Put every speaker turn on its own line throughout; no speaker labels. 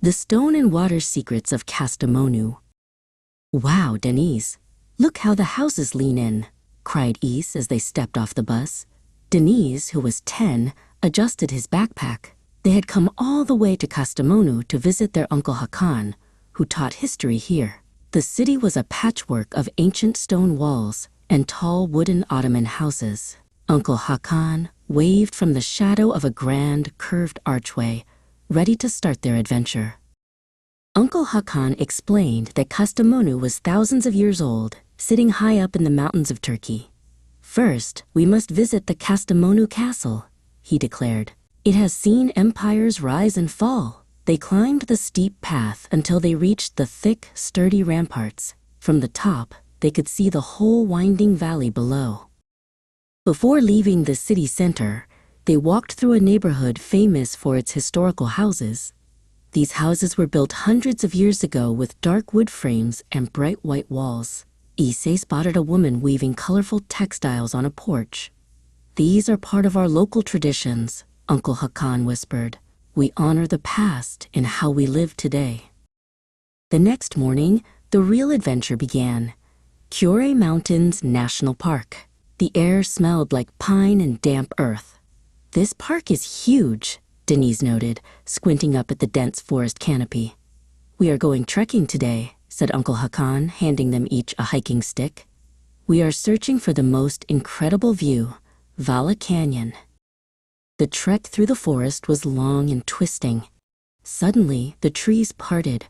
The Stone and Water Secrets of Kastamonu. Wow, Denise, look how the houses lean in, cried Is as they stepped off the bus. Denise, who was 10, adjusted his backpack. They had come all the way to Kastamonu to visit their Uncle Hakan, who taught history here. The city was a patchwork of ancient stone walls and tall wooden Ottoman houses. Uncle Hakan waved from the shadow of a grand, curved archway, ready to start their adventure. Uncle Hakan explained that Kastamonu was thousands of years old, sitting high up in the mountains of Turkey. First, we must visit the Kastamonu Castle, he declared. It has seen empires rise and fall. They climbed the steep path until they reached the thick, sturdy ramparts. From the top, they could see the whole winding valley below. Before leaving the city center, they walked through a neighborhood famous for its historical houses. These houses were built hundreds of years ago with dark wood frames and bright white walls. Issei spotted a woman weaving colorful textiles on a porch. "These are part of our local traditions," Uncle Hakan whispered. "We honor the past in how we live today." The next morning, the real adventure began. Kure Mountains National Park. The air smelled like pine and damp earth. "This park is huge," Denise noted, squinting up at the dense forest canopy. "We are going trekking today," said Uncle Hakan, handing them each a hiking stick. "We are searching for the most incredible view, Vala Canyon." The trek through the forest was long and twisting. Suddenly, the trees parted,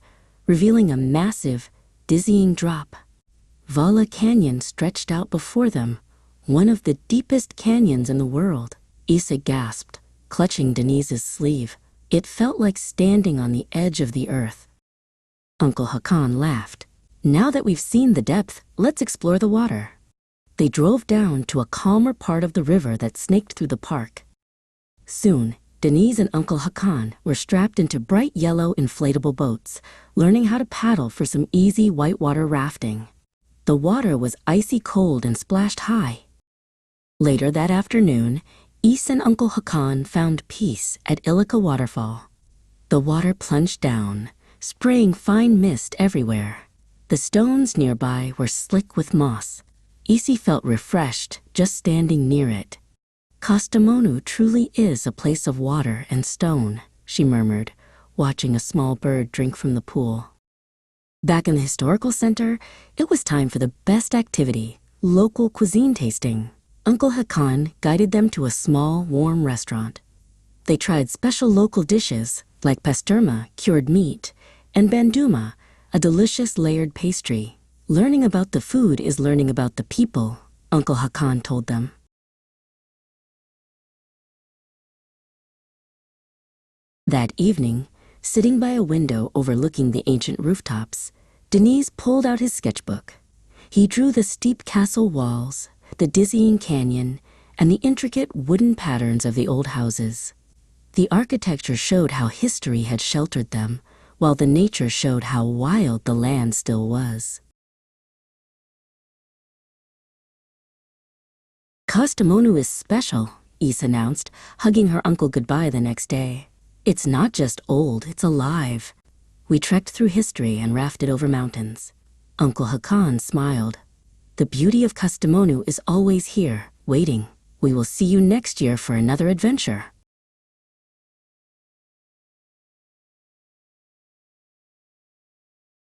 revealing a massive, dizzying drop. Vala Canyon stretched out before them, one of the deepest canyons in the world. Issa gasped, clutching Denise's sleeve. It felt like standing on the edge of the earth. Uncle Hakan laughed. "Now that we've seen the depth, let's explore the water." They drove down to a calmer part of the river that snaked through the park. Soon, Denise and Uncle Hakan were strapped into bright yellow inflatable boats, learning how to paddle for some easy whitewater rafting. The water was icy cold and splashed high. Later that afternoon, Is and Uncle Hakan found peace at Ilika Waterfall. The water plunged down, spraying fine mist everywhere. The stones nearby were slick with moss. Isi felt refreshed just standing near it. "Kastamonu truly is a place of water and stone," she murmured, watching a small bird drink from the pool. Back in the historical center, it was time for the best activity, local cuisine tasting. Uncle Hakan guided them to a small, warm restaurant. They tried special local dishes like pasturma, cured meat, and banduma, a delicious layered pastry. "Learning about the food is learning about the people," Uncle Hakan told them. That evening, sitting by a window overlooking the ancient rooftops, Denise pulled out his sketchbook. He drew the steep castle walls, the dizzying canyon, and the intricate wooden patterns of the old houses. The architecture showed how history had sheltered them, while the nature showed how wild the land still was. "Kastamonu is special," Is announced, hugging her uncle goodbye the next day. "It's not just old, it's alive." We trekked through history and rafted over mountains. Uncle Hakan smiled. "The beauty of Kastamonu is always here, waiting. We will see you next year for another adventure."